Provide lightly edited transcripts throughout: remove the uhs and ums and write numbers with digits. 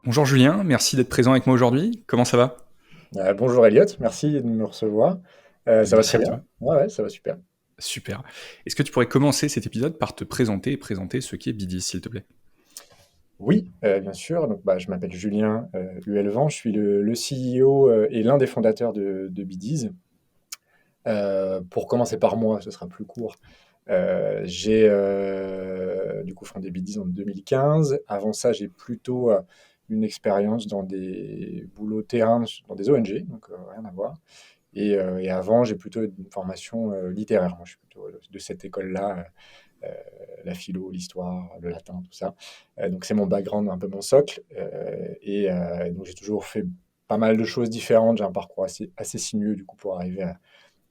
Bonjour Julien, merci d'être présent avec moi aujourd'hui. Comment ça va? Bonjour Elliot, merci de me recevoir. Ça va Merci très à bien? toi. Ouais, ouais, ça va super. Super. Est-ce que tu pourrais commencer cet épisode par te présenter et présenter ce qu'est Bidis, s'il te plaît? Oui, bien sûr. Donc, je m'appelle Julien Huelvan, je suis le CEO et l'un des fondateurs de Bidiz. Pour commencer par moi, ce sera plus court. J'ai du coup fondé Bidiz en 2015. Avant ça, j'ai plutôt une expérience dans des boulots terrain, dans des ONG, donc rien à voir. Et avant, j'ai plutôt une formation littéraire. Moi, je suis plutôt de cette école-là, la philo, l'histoire, le latin, tout ça. Donc c'est mon background, un peu mon socle. Donc j'ai toujours fait pas mal de choses différentes. J'ai un parcours assez sinueux du coup pour arriver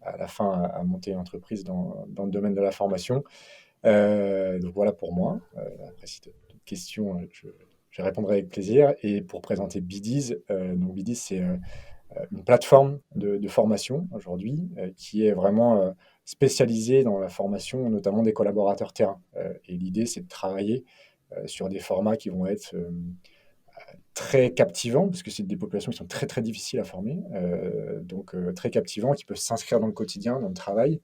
à la fin à monter une entreprise dans le domaine de la formation. Donc voilà pour moi. Après, si tu as d'autres questions, je répondrai avec plaisir. Et pour présenter Bidiz, donc Bidiz, c'est une plateforme de formation aujourd'hui qui est vraiment spécialisée dans la formation, notamment des collaborateurs terrain. Et l'idée, c'est de travailler sur des formats qui vont être très captivants, parce que c'est des populations qui sont très très difficiles à former, donc très captivants, qui peuvent s'inscrire dans le quotidien, dans le travail,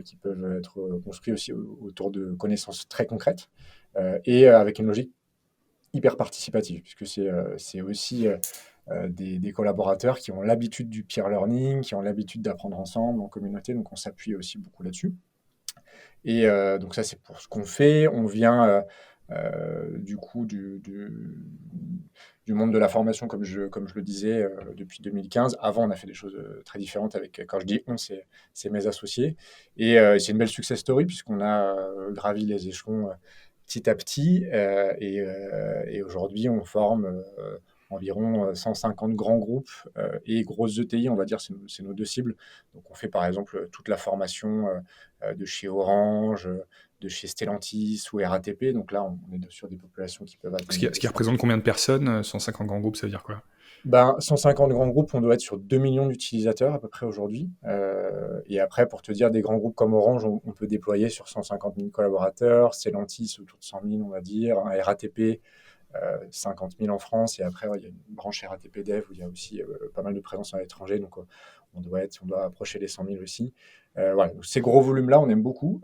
qui peuvent être construits aussi autour de connaissances très concrètes, et avec une logique hyper participative, puisque c'est aussi des collaborateurs qui ont l'habitude du peer learning, qui ont l'habitude d'apprendre ensemble en communauté, donc on s'appuie aussi beaucoup là-dessus. Et donc ça, c'est pour ce qu'on fait. On vient du coup du monde de la formation, comme je le disais, depuis 2015. Avant, on a fait des choses très différentes avec, quand je dis on, c'est mes associés. Et c'est une belle success story puisqu'on a gravi les échelons petit à petit. Et aujourd'hui, on forme environ 150 grands groupes et grosses ETI, on va dire, c'est nos deux cibles. Donc on fait par exemple toute la formation de chez Orange, de chez Stellantis ou RATP. Donc là, on est sur des populations qui peuvent atteindre Ce qui représente combien de personnes? 150 grands groupes, ça veut dire quoi? 150 grands groupes, on doit être sur 2 millions d'utilisateurs à peu près aujourd'hui. Et après, pour te dire, des grands groupes comme Orange, on peut déployer sur 150 000 collaborateurs, Stellantis autour de 100 000, on va dire, un RATP 50 000 en France. Et après, ouais, il y a une branche RATP Dev où il y a aussi pas mal de présence à l'étranger. Donc, on doit approcher les 100 000 aussi. Voilà. Donc, ces gros volumes-là, on aime beaucoup.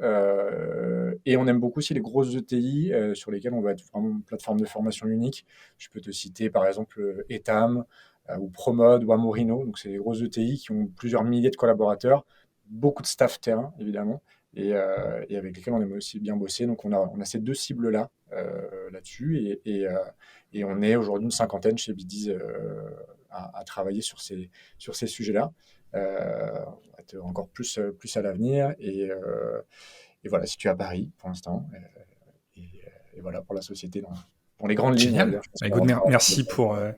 Et on aime beaucoup aussi les grosses ETI sur lesquelles on va être vraiment une plateforme de formation unique. Je peux te citer par exemple Etam ou Promode ou Amorino. Donc, c'est des grosses ETI qui ont plusieurs milliers de collaborateurs, beaucoup de staff terrain, évidemment, et avec lesquels on aime aussi bien bosser. Donc, on a ces deux cibles-là là-dessus. Et on est aujourd'hui une cinquantaine chez Bidiz à travailler sur ces sujets-là. On va être encore plus à l'avenir. Et voilà, situé à Paris pour l'instant. Et voilà pour la société dans les grandes lignes, on va dire. Génial. Je pense Bah, qu'on écoute, rentrera dans le merci détail.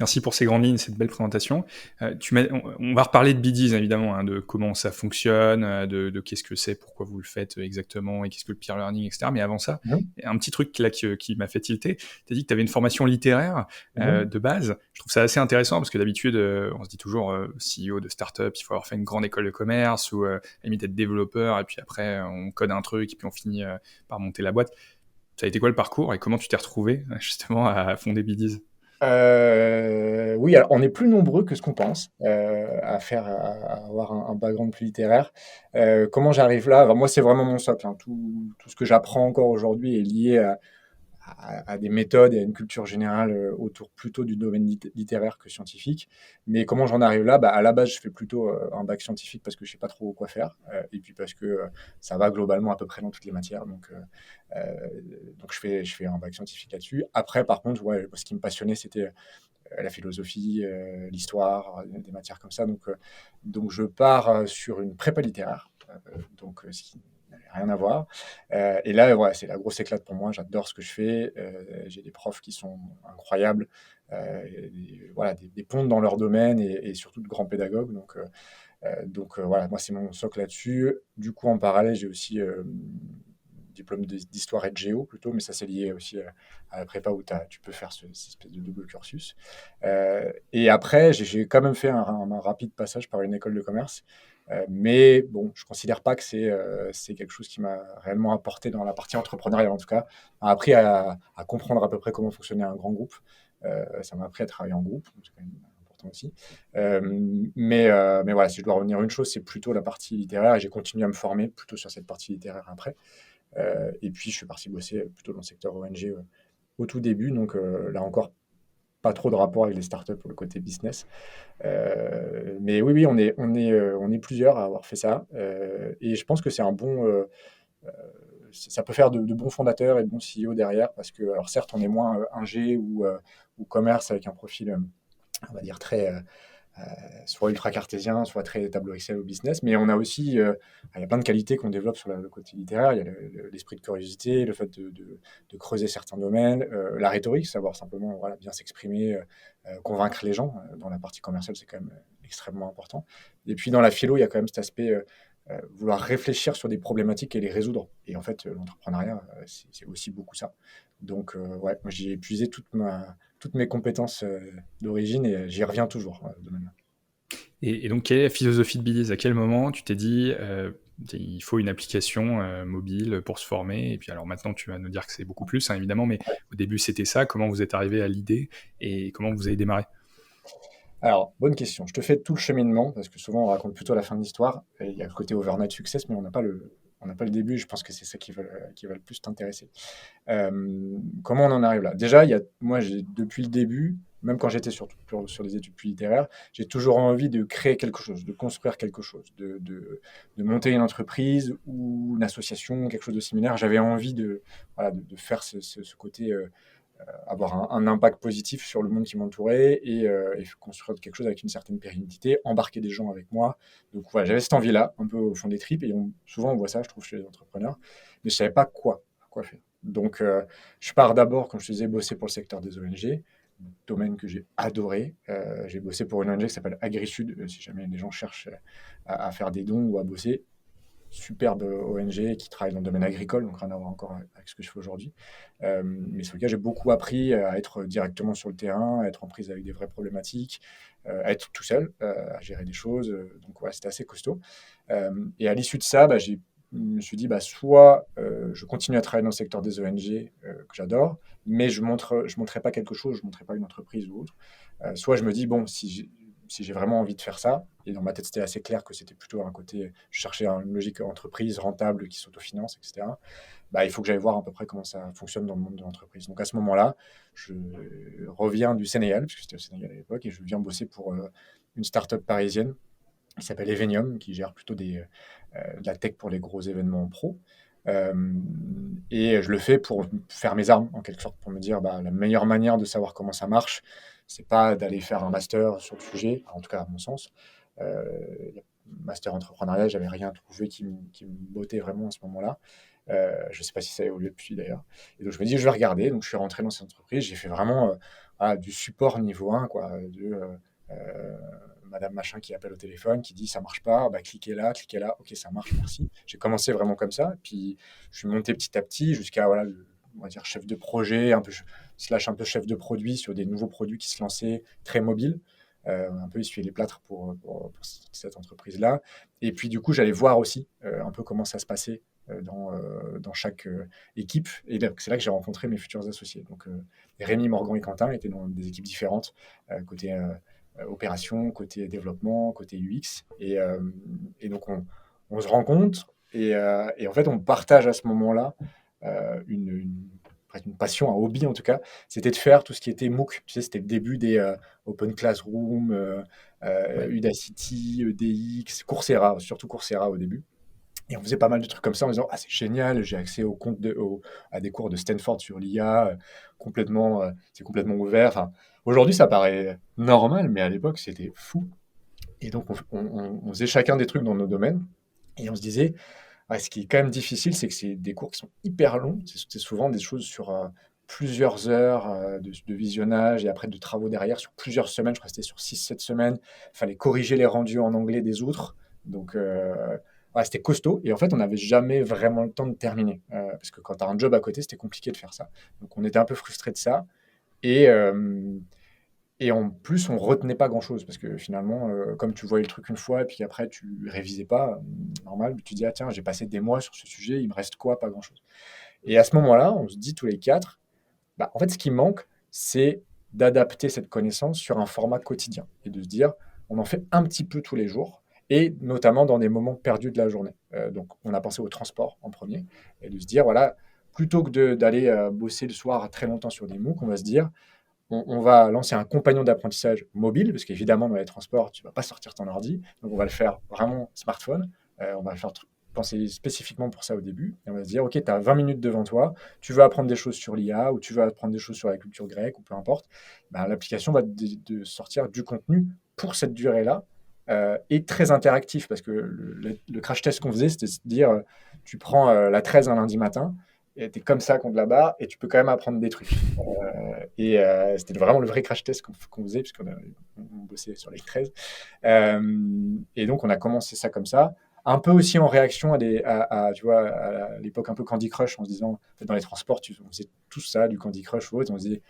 merci pour ces grandes lignes, cette belle présentation. On va reparler de Bidis, évidemment, hein, de comment ça fonctionne, de qu'est-ce que c'est, pourquoi vous le faites exactement, et qu'est-ce que le peer learning, etc. Mais avant ça, Mhm, un petit truc là qui m'a fait tilter. Tu as dit que tu avais une formation littéraire mhm. de base. Je trouve ça assez intéressant parce que d'habitude, on se dit toujours CEO de start-up, il faut avoir fait une grande école de commerce ou limite être développeur, et puis après, on code un truc, et puis on finit par monter la boîte. Ça a été quoi le parcours et comment tu t'es retrouvé justement à fonder Bidis? Oui, alors on est plus nombreux que ce qu'on pense à avoir un background plus littéraire. Comment j'arrive là? Alors moi, c'est vraiment mon socle, hein. Tout ce que j'apprends encore aujourd'hui est lié à des méthodes et à une culture générale autour plutôt du domaine littéraire que scientifique. Mais comment j'en arrive là? À la base, je fais plutôt un bac scientifique parce que je sais pas trop quoi faire, et puis parce que ça va globalement à peu près dans toutes les matières. Donc je fais un bac scientifique là-dessus. Après, par contre, ouais, ce qui me passionnait, c'était la philosophie, l'histoire, des matières comme ça. Donc je pars sur une prépa littéraire, ce qui n'avait rien à voir. Et là, voilà, c'est la grosse éclate pour moi. J'adore ce que je fais. J'ai des profs qui sont incroyables, voilà, des pontes dans leur domaine et surtout de grands pédagogues. Voilà, moi, c'est mon socle là-dessus. Du coup, en parallèle, j'ai aussi diplôme d'histoire et de géo plutôt, mais ça c'est lié aussi à la prépa où tu peux faire cette espèce de double cursus. Et après, j'ai quand même fait un rapide passage par une école de commerce. Mais bon, je considère pas que c'est quelque chose qui m'a réellement apporté dans la partie entrepreneuriale, en tout cas, m'a appris à comprendre à peu près comment fonctionnait un grand groupe. Ça m'a appris à travailler en groupe, donc c'est quand même important aussi. Mais voilà, si je dois revenir à une chose, c'est plutôt la partie littéraire, et j'ai continué à me former plutôt sur cette partie littéraire après. Et puis, je suis parti bosser plutôt dans le secteur ONG au tout début, donc là encore, pas trop de rapport avec les startups pour le côté business. Mais oui, oui, on est plusieurs à avoir fait ça. Et je pense que c'est un bon. Ça peut faire de bons fondateurs et de bons CEO derrière, parce que, alors certes, on est moins ingé ou commerce avec un profil, on va dire, très, soit ultra cartésien, soit très tableau Excel ou business, mais on a aussi, il y a plein de qualités qu'on développe sur le côté littéraire. Il y a l'esprit de curiosité, le fait de creuser certains domaines, la rhétorique, savoir simplement voilà, bien s'exprimer, convaincre les gens. Dans la partie commerciale, c'est quand même extrêmement important. Et puis dans la philo, il y a quand même cet aspect vouloir réfléchir sur des problématiques et les résoudre. Et en fait, l'entrepreneuriat, c'est aussi beaucoup ça. Donc, ouais, moi, j'ai épuisé toutes mes compétences d'origine et j'y reviens toujours dans ce domaine-là. Et donc, quelle est la philosophie de Belize? À quel moment tu t'es dit, il faut une application mobile pour se former? Et puis alors maintenant, tu vas nous dire que c'est beaucoup plus, hein, évidemment, mais au début, c'était ça. Comment vous êtes arrivé à l'idée et comment vous avez démarré? Alors, bonne question. Je te fais tout le cheminement, parce que souvent on raconte plutôt la fin de l'histoire. Et il y a le côté overnight success, mais on n'a pas le début. Je pense que c'est ça qui va le plus t'intéresser. Comment on en arrive là? Déjà, moi, depuis le début, même quand j'étais sur des études plus littéraires, j'ai toujours envie de créer quelque chose, de construire quelque chose, de monter une entreprise ou une association, quelque chose de similaire. J'avais envie voilà, de faire ce côté avoir un impact positif sur le monde qui m'entourait et construire quelque chose avec une certaine pérennité, embarquer des gens avec moi. Donc voilà, j'avais cette envie-là, un peu au fond des tripes, et souvent on voit ça, je trouve, chez les entrepreneurs, mais je savais pas quoi faire. Donc je pars d'abord, comme je te disais, bosser pour le secteur des ONG, domaine que j'ai adoré. J'ai bossé pour une ONG qui s'appelle AgriSud, si jamais les gens cherchent à faire des dons ou à bosser. Superbe ONG qui travaille dans le domaine agricole, donc rien à voir encore avec ce que je fais aujourd'hui. Mais sur lequel j'ai beaucoup appris à être directement sur le terrain, à être en prise avec des vraies problématiques, à être tout seul, à gérer des choses. Donc ouais, c'était assez costaud. Et à l'issue de ça, je me suis dit, soit je continue à travailler dans le secteur des ONG que j'adore, mais je montrerai pas quelque chose, je montrerai pas une entreprise ou autre. Soit je me dis, bon, si j'ai vraiment envie de faire ça, et dans ma tête c'était assez clair que c'était plutôt un côté, je cherchais une logique entreprise rentable qui s'autofinance, etc. Il faut que j'aille voir à peu près comment ça fonctionne dans le monde de l'entreprise. Donc à ce moment-là, je reviens du Sénégal, puisque c'était au Sénégal à l'époque, et je viens bosser pour une start-up parisienne qui s'appelle Evenium, qui gère plutôt de la tech pour les gros événements pro. Et je le fais pour faire mes armes, en quelque sorte, pour me dire la meilleure manière de savoir comment ça marche, c'est pas d'aller faire un master sur le sujet, en tout cas à mon sens. Euh, Master entrepreneuriat, j'avais rien trouvé qui me bottait vraiment à ce moment-là. Je ne sais pas si ça a évolué depuis d'ailleurs. Et donc je me dis, je vais regarder. Donc je suis rentré dans cette entreprise. J'ai fait vraiment voilà, du support niveau 1, quoi, Madame Machin qui appelle au téléphone, qui dit ça marche pas, cliquez là, ok ça marche, merci. J'ai commencé vraiment comme ça, puis je suis monté petit à petit jusqu'à voilà, on va dire chef de projet, un peu chef de produit sur des nouveaux produits qui se lançaient, très mobiles. Un peu essuyer les plâtres pour cette entreprise-là. Et puis du coup, j'allais voir aussi un peu comment ça se passait dans chaque équipe. Et c'est là que j'ai rencontré mes futurs associés. Donc Rémi, Morgan et Quentin étaient dans des équipes différentes, côté opération, côté développement, côté UX. Et donc on se rencontre et en fait on partage à ce moment-là presque une passion, un hobby en tout cas, c'était de faire tout ce qui était MOOC. Tu sais, c'était le début des Open Classroom, Ouais. Udacity, EDX, Coursera, surtout Coursera au début. Et on faisait pas mal de trucs comme ça en disant, ah c'est génial, j'ai accès à des cours de Stanford sur l'IA, c'est complètement ouvert. Enfin, aujourd'hui ça paraît normal, mais à l'époque c'était fou. Et donc on faisait chacun des trucs dans nos domaines. Et on se disait, ouais, ce qui est quand même difficile, c'est que c'est des cours qui sont hyper longs. C'est souvent des choses sur plusieurs heures de visionnage et après de travaux derrière sur plusieurs semaines. Je crois que c'était sur 6 7 semaines. Il fallait corriger les rendus en anglais des autres. Donc, ouais, c'était costaud. Et en fait, on n'avait jamais vraiment le temps de terminer. Parce que quand tu as un job à côté, c'était compliqué de faire ça. Donc, on était un peu frustrés de ça. Et, et en plus, on retenait pas grand-chose parce que finalement, comme tu voyais le truc une fois et puis après tu révisais pas, normal, tu dis: «Ah tiens, j'ai passé des mois sur ce sujet, il me reste quoi? Pas grand-chose». Et à ce moment-là, on se dit tous les 4, en fait, ce qui manque, c'est d'adapter cette connaissance sur un format quotidien et de se dire, on en fait un petit peu tous les jours et notamment dans des moments perdus de la journée. Donc, on a pensé au transport en premier et de se dire, voilà, plutôt que d'aller bosser le soir très longtemps sur des MOOC, on va se dire, on va lancer un compagnon d'apprentissage mobile, parce qu'évidemment, dans les transports, tu ne vas pas sortir ton ordi. Donc, on va le faire vraiment smartphone. On va le faire penser spécifiquement pour ça au début. Et on va se dire, OK, tu as 20 minutes devant toi, tu veux apprendre des choses sur l'IA ou tu veux apprendre des choses sur la culture grecque ou peu importe. Ben, l'application va de sortir du contenu pour cette durée-là et très interactif, parce que le crash test qu'on faisait, c'était de se dire, tu prends la 13 un lundi matin, et tu es comme ça contre la barre, et tu peux quand même apprendre des trucs. Et c'était vraiment le vrai crash test qu'on faisait, puisqu'on bossait sur les 13. Et donc, on a commencé ça comme ça. Un peu aussi en réaction tu vois, à l'époque un peu Candy Crush, en se disant, en fait, dans les transports, on faisait tout ça, du Candy Crush ou autre, on se disait,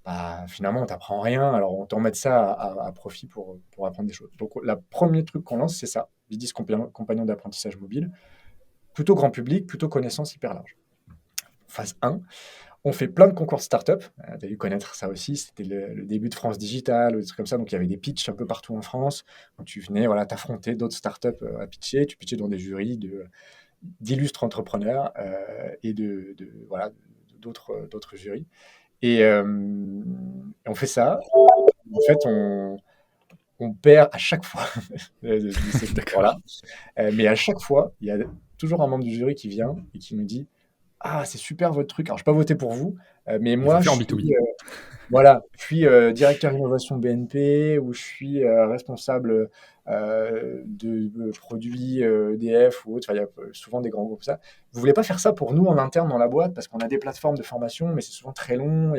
bah, finalement, on t'apprend rien, alors on t'en met ça à profit pour apprendre des choses. Donc, le premier truc qu'on lance, c'est ça, Bidis compagnon d'apprentissage mobile, plutôt grand public, plutôt connaissance hyper large. Phase 1, on fait plein de concours de start-up. Tu as dû connaître ça aussi. C'était le début de France Digital, des trucs comme ça. Donc, il y avait des pitchs un peu partout en France. Donc, tu venais voilà, t'affronter d'autres start-up à pitcher. Tu pitchais dans des jurys d'illustres entrepreneurs et voilà, d'autres jurys. Et on fait ça. En fait, on perd à chaque fois de ces concours-là. Mais à chaque fois, il y a toujours un membre du jury qui vient et qui nous dit, ah, c'est super votre truc. Alors, je n'ai pas voté pour vous, mais Il faut moi, faire en B2B. voilà, je suis directeur innovation BNP ou je suis responsable de produits EDF ou autre. Enfin, il y a souvent des grands groupes ça. Vous voulez pas faire ça pour nous en interne dans la boîte parce qu'on a des plateformes de formation, mais c'est souvent très long.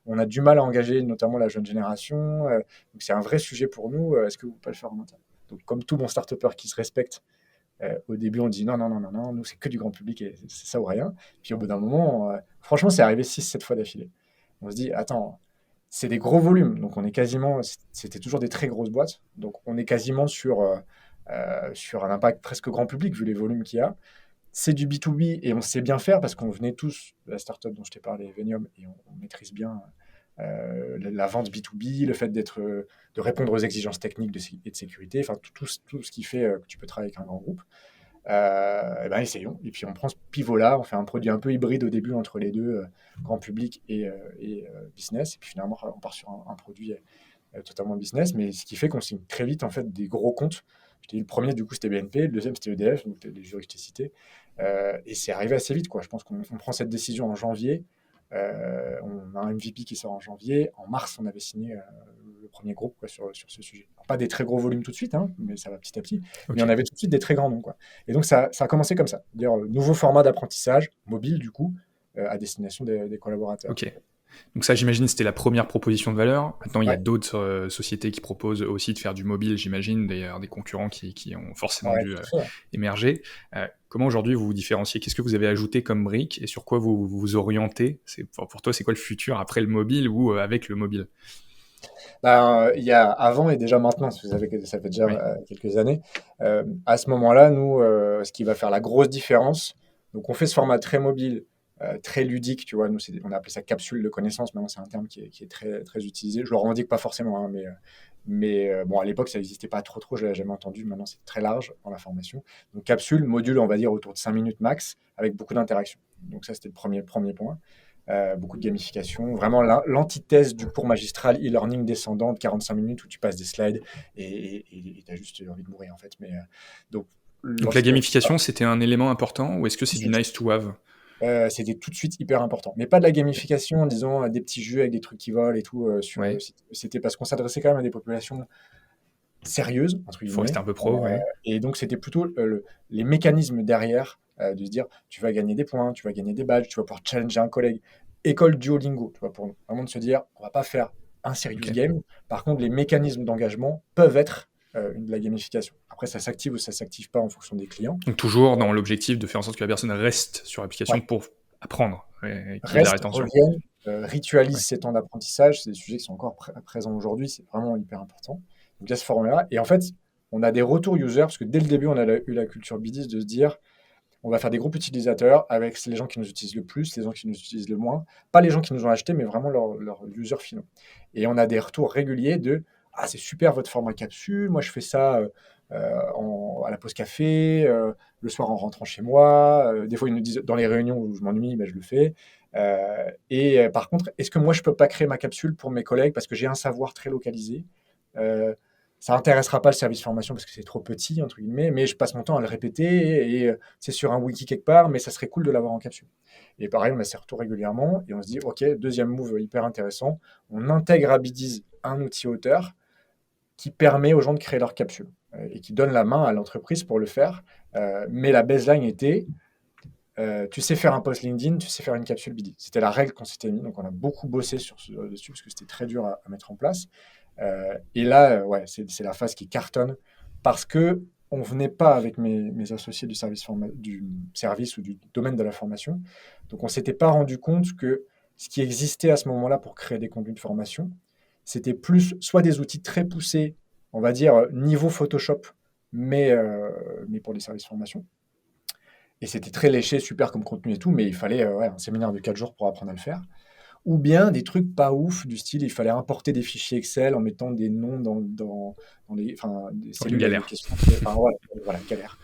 On a du mal à engager notamment la jeune génération. Donc, c'est un vrai sujet pour nous. Est-ce que vous pouvez le faire en interne? Donc, comme tout bon start-upper qui se respecte, au début, on dit non, non, non, non, non, nous, c'est que du grand public et c'est ça ou rien. Puis au bout d'un moment, franchement, c'est arrivé 6-7 fois d'affilée. On se dit, attends, c'est des gros volumes. Donc, c'était toujours des très grosses boîtes. Donc, on est quasiment sur un impact presque grand public vu les volumes qu'il y a. C'est du B2B et on sait bien faire parce qu'on venait tous de la startup dont je t'ai parlé, Venium, et on maîtrise bien la vente B2B, le fait de répondre aux exigences techniques et de sécurité, enfin tout ce qui fait que tu peux travailler avec un grand groupe. Et ben essayons. Et puis on prend ce pivot-là, on fait un produit un peu hybride au début entre les deux, grand public et business. Et puis finalement, on part sur un produit totalement business, mais ce qui fait qu'on signe très vite en fait des gros comptes. Je t'ai dit, le premier, du coup, c'était BNP, le deuxième, c'était EDF, donc les jurys que je t'ai cités. Et c'est arrivé assez vite, quoi. Je pense qu'on prend cette décision en janvier. On a un MVP qui sort en janvier. En mars, on avait signé le premier groupe quoi, sur ce sujet. Alors, pas des très gros volumes tout de suite, hein, mais ça va petit à petit. Mais on Ok. avait tout de suite des très grands noms. Quoi. Et donc, ça a commencé comme ça. Dire nouveau format d'apprentissage, mobile, du coup, à destination des collaborateurs. Ok. Donc ça, j'imagine, c'était la première proposition de valeur. Maintenant, il y a Ouais, d'autres sociétés qui proposent aussi de faire du mobile, j'imagine, des concurrents qui ont forcément ouais, dû tout à fait. émerger. Comment aujourd'hui vous vous différenciez? Qu'est-ce que vous avez ajouté comme brique et sur quoi vous vous orientez? Pour toi, c'est quoi le futur après le mobile ou avec le mobile? Ben, il y a avant et déjà maintenant, parce que ça fait déjà Oui. quelques années. À ce moment-là, nous, ce qui va faire la grosse différence, donc on fait ce format très mobile, très ludique, tu vois. Nous, on a appelé ça capsule de connaissances. Maintenant, c'est un terme qui est très, très utilisé. Je le revendique pas forcément, hein, mais bon, à l'époque, ça n'existait pas trop, je l'avais jamais entendu. Maintenant, c'est très large dans la formation. Donc, capsule, module, on va dire autour de 5 minutes max, avec beaucoup d'interactions. Donc, ça, c'était le premier point. Beaucoup de gamification, vraiment l'antithèse du cours magistral e-learning descendant de 45 minutes où tu passes des slides et tu as juste envie de mourir en fait. Donc, Donc la lorsqu'on gamification, c'était un élément important ou est-ce que c'est du nice to have? c'était tout de suite hyper important. Mais pas de la gamification, disons des petits jeux avec des trucs qui volent et tout. Ouais, C'était parce qu'on s'adressait quand même à des populations sérieuses, entre il faut rester guillemets. un peu pro, ouais. Et donc, c'était plutôt les mécanismes derrière, de se dire, tu vas gagner des points, tu vas gagner des badges, tu vas pouvoir challenger un collègue. École Duolingo, tu vois, pour nous. Vraiment de se dire, on va pas faire un serious Ok. game. Par contre, les mécanismes d'engagement peuvent être de la gamification. Après, ça s'active ou ça s'active pas en fonction des clients. Donc toujours dans l'objectif de faire en sorte que la personne reste sur l'application Ouais. pour apprendre et qu'il y ait de la Reste, rétention. revienne, ritualise Ouais. ces temps d'apprentissage. C'est des sujets qui sont encore présents aujourd'hui. C'est vraiment hyper important. Donc, il y a ce format-là. Et en fait, on a des retours users parce que dès le début, on a eu la culture BDIS de se dire, on va faire des groupes utilisateurs avec les gens qui nous utilisent le plus, les gens qui nous utilisent le moins. Pas les gens qui nous ont acheté, mais vraiment leurs users finaux. Et on a des retours réguliers de ah, c'est super votre format capsule, moi je fais ça à la pause café, le soir en rentrant chez moi. Des fois, ils nous disent dans les réunions où je m'ennuie, ben, je le fais. Par contre, est-ce que moi je peux pas créer ma capsule pour mes collègues parce que j'ai un savoir très localisé. Ça intéressera pas le service formation parce que c'est trop petit, entre guillemets, mais je passe mon temps à le répéter et c'est sur un wiki quelque part, mais ça serait cool de l'avoir en capsule. Et pareil, on a ces retours régulièrement et on se dit, OK, deuxième move hyper intéressant, on intègre à Bidiz un outil auteur qui permet aux gens de créer leur capsule et qui donne la main à l'entreprise pour le faire. Mais la baseline était, tu sais faire un post LinkedIn, tu sais faire une capsule BD. C'était la règle qu'on s'était mis, donc on a beaucoup bossé dessus parce que c'était très dur à mettre en place. Et là, ouais, c'est la phase qui cartonne parce que on venait pas avec mes associés du service ou du domaine de la formation. Donc on s'était pas rendu compte que ce qui existait à ce moment-là pour créer des contenus de formation, c'était plus soit des outils très poussés, on va dire niveau Photoshop, mais pour les services formation. Et c'était très léché, super comme contenu et tout, mais il fallait ouais, un séminaire de 4 jours pour apprendre à le faire. Ou bien des trucs pas ouf, du style, il fallait importer des fichiers Excel en mettant des noms dans des Donc une cellules avec des galère. questions. Enfin, voilà, galère.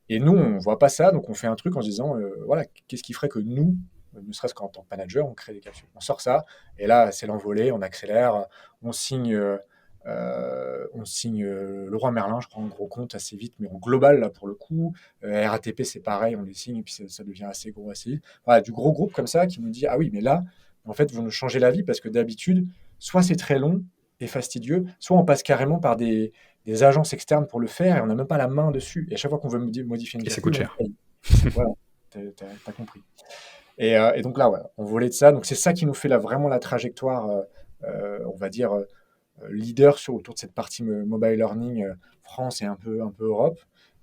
Et nous, on voit pas ça, donc on fait un truc en se disant, voilà, qu'est-ce qui ferait que nous, ne serait-ce qu'en tant que manager, on crée des capsules. On sort ça, et là, c'est l'envolée, on accélère, on signe, Leroy Merlin, je crois, en gros compte assez vite, mais en global, là, pour le coup. RATP, c'est pareil, on les signe, et puis ça devient assez gros assez vite. Voilà, du gros groupe comme ça qui nous dit, ah oui, mais là, en fait, vous nous changez la vie parce que d'habitude, soit c'est très long et fastidieux, soit on passe carrément par des agences externes pour le faire et on n'a même pas la main dessus. Et à chaque fois qu'on veut modifier une Et ça capsule, coûte on cher. paye. Voilà, t'as compris. Et donc là, ouais, on volait de ça. Donc c'est ça qui nous fait vraiment la trajectoire, on va dire, leader autour de cette partie mobile learning France et un peu Europe.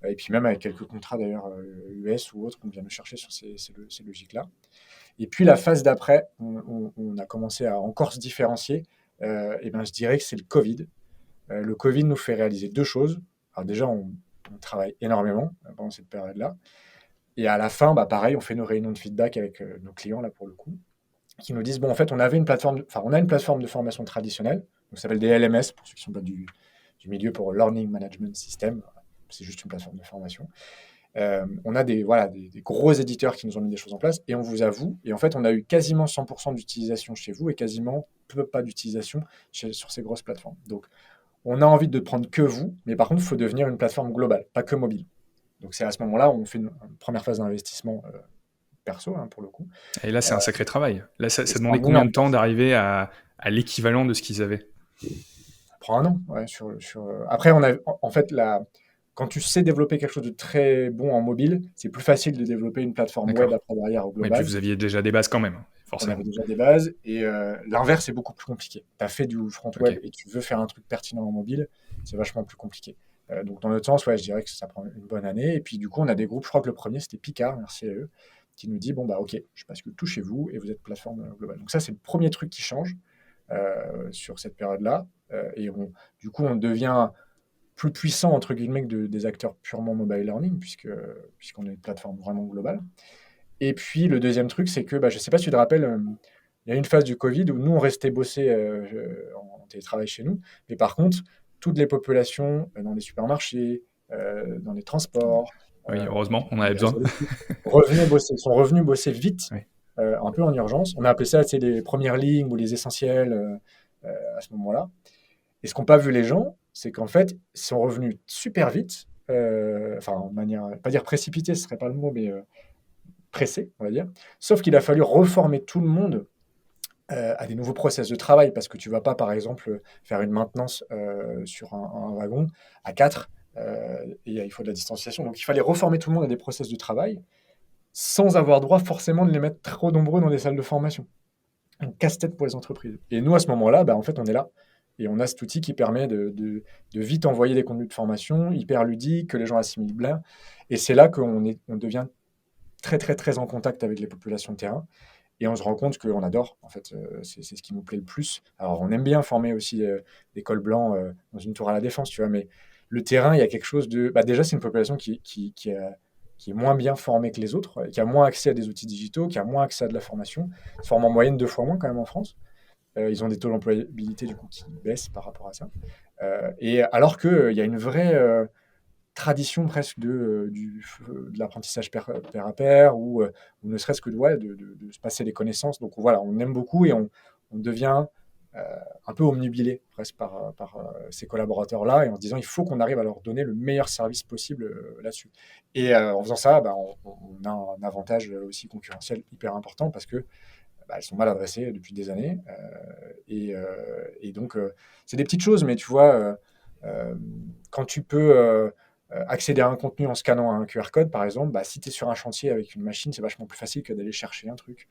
Et puis même avec quelques contrats d'ailleurs US ou autres qu'on vient de chercher sur ces logiques-là. Et puis la phase d'après, on a commencé à encore se différencier. Et ben, je dirais que c'est le Covid. Le Covid nous fait réaliser deux choses. Alors déjà, on travaille énormément pendant cette période-là. Et à la fin, bah, pareil, on fait nos réunions de feedback avec nos clients, là, pour le coup, qui nous disent, bon, en fait, on a une plateforme de formation traditionnelle, donc ça s'appelle des LMS, pour ceux qui ne sont pas du milieu, pour Learning Management System. C'est juste une plateforme de formation. On a des gros éditeurs qui nous ont mis des choses en place et on vous avoue, et en fait, on a eu quasiment 100% d'utilisation chez vous et quasiment peu pas d'utilisation sur ces grosses plateformes. Donc, on a envie de prendre que vous, mais par contre, il faut devenir une plateforme globale, pas que mobile. Donc, c'est à ce moment-là où on fait une première phase d'investissement perso, hein, pour le coup. Et là, Euh, c'est un sacré travail. Là, et ça c'est un demandait combien énorme de temps d'arriver à l'équivalent de ce qu'ils avaient? Ça prend un an. Ouais, Après, en fait, quand tu sais développer quelque chose de très bon en mobile, c'est plus facile de développer une plateforme web D'accord. après derrière au Oui, puis global. vous aviez déjà des bases quand même, On forcément. avait déjà des bases et l'inverse est beaucoup plus compliqué. Tu as fait du front Ok. web et tu veux faire un truc pertinent en mobile, c'est vachement plus compliqué. Donc dans notre sens, ouais, je dirais que ça prend une bonne année. Et puis du coup, on a des groupes, je crois que le premier c'était Picard, merci à eux, qui nous dit, bon bah ok, je bascule tout chez vous et vous êtes plateforme globale. Donc ça, c'est le premier truc qui change sur cette période-là. Du coup, on devient plus puissant entre guillemets que des acteurs purement mobile learning, puisqu'on est une plateforme vraiment globale. Et puis le deuxième truc, c'est que, bah, je ne sais pas si tu te rappelles, il y a eu une phase du Covid où nous, on restait bosser en télétravail chez nous, mais par contre, toutes les populations dans les supermarchés, dans les transports, Oui, heureusement, on en dans avait les réseaux besoin. électriques, sont revenus bosser vite, Oui. un peu en urgence. On a appelé ça, c'est les premières lignes ou les essentiels à ce moment-là. Et ce qu'ont pas vu les gens, c'est qu'en fait, ils sont revenus super vite, enfin, en manière, pas dire précipitée, ce serait pas le mot, mais pressé, on va dire. Sauf qu'il a fallu reformer tout le monde à des nouveaux process de travail, parce que tu vas pas, par exemple, faire une maintenance sur un wagon à 4, et il faut de la distanciation. Donc il fallait reformer tout le monde à des process de travail, sans avoir droit forcément de les mettre trop nombreux dans des salles de formation. Un casse-tête pour les entreprises. Et nous, à ce moment-là, bah, en fait, on est là. Et on a cet outil qui permet de vite envoyer des contenus de formation, hyper ludiques, que les gens assimilent bien. Et c'est là on devient très, très, très en contact avec les populations de terrain. Et on se rend compte qu'on adore, en fait, c'est ce qui nous plaît le plus. Alors, on aime bien former aussi des cols blancs dans une tour à la défense, tu vois, mais le terrain, il y a quelque chose de. Bah, déjà, c'est une population qui qui est moins bien formé que les autres, qui a moins accès à des outils digitaux, qui a moins accès à de la formation, se forme en moyenne 2 fois moins quand même en France. Ils ont des taux d'employabilité du coup qui baissent par rapport à ça. Et alors qu'il y a une vraie tradition presque de l'apprentissage pair à pair, ou ne serait-ce que ouais, de se passer les connaissances. Donc voilà, on aime beaucoup et on devient euh, un peu omnubilé presque par ces collaborateurs-là, et en se disant il faut qu'on arrive à leur donner le meilleur service possible là-dessus. Et en faisant ça, bah, on a un avantage aussi concurrentiel hyper important parce que bah, elles sont mal adressées depuis des années. Et donc, c'est des petites choses, mais tu vois, euh, quand tu peux accéder à un contenu en scannant un QR code, par exemple, bah, si tu es sur un chantier avec une machine, c'est vachement plus facile que d'aller chercher un truc.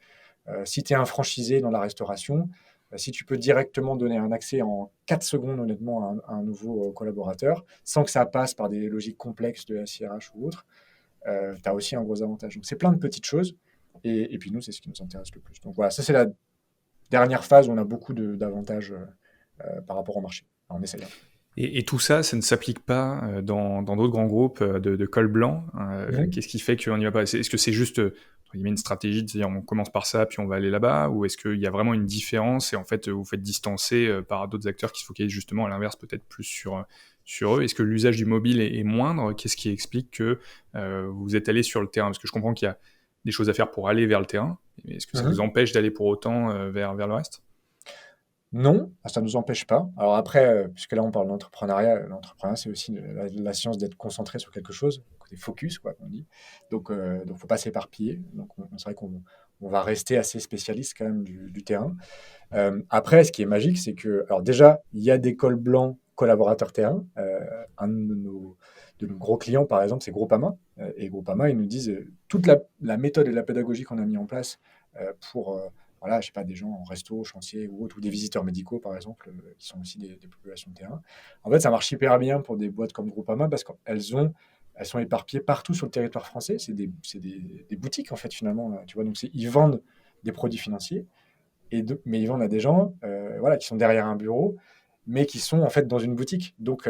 Si tu es un franchisé dans la restauration, si tu peux directement donner un accès en 4 secondes, honnêtement, à un nouveau collaborateur, sans que ça passe par des logiques complexes de SIRH ou autre, tu as aussi un gros avantage. Donc, c'est plein de petites choses. Et puis, nous, c'est ce qui nous intéresse le plus. Donc, voilà, ça, c'est la dernière phase où on a beaucoup d'avantages par rapport au marché. Alors, on essaye. Et tout ça, ça ne s'applique pas dans d'autres grands groupes de col blanc. Mhm. Qu'est-ce qui fait qu'on n'y va pas? Est-ce que c'est juste entre guillemets, une stratégie de dire on commence par ça, puis on va aller là-bas? Ou est-ce qu'il y a vraiment une différence et en fait vous faites distancer par d'autres acteurs qui se focalisent justement à l'inverse, peut-être plus sur eux? Est-ce que l'usage du mobile est moindre? Qu'est-ce qui explique que vous êtes allé sur le terrain? Parce que je comprends qu'il y a des choses à faire pour aller vers le terrain. Mais est-ce que ça vous Mhm. empêche d'aller pour autant vers le reste? Non, ça ne nous empêche pas. Alors après, puisque là on parle d'entrepreneuriat, l'entrepreneuriat c'est aussi la science d'être concentré sur quelque chose, côté focus, quoi, qu'on dit. Donc faut pas s'éparpiller. Donc c'est vrai qu'on va rester assez spécialiste quand même du terrain. Après, ce qui est magique, c'est que, alors déjà, il y a des cols blancs collaborateurs terrain. Un de nos gros clients, par exemple, c'est Groupama. Et Groupama, ils nous disent toute la méthode et la pédagogie qu'on a mis en place pour, voilà, je sais pas, des gens en resto, chantier ou autre, ou des visiteurs médicaux, par exemple, qui sont aussi des populations de terrain. En fait, ça marche hyper bien pour des boîtes comme Groupama parce elles sont éparpillées partout sur le territoire français. C'est des boutiques, en fait, finalement. Tu vois, donc ils vendent des produits financiers mais ils vendent à des gens voilà, qui sont derrière un bureau, mais qui sont en fait dans une boutique. Donc,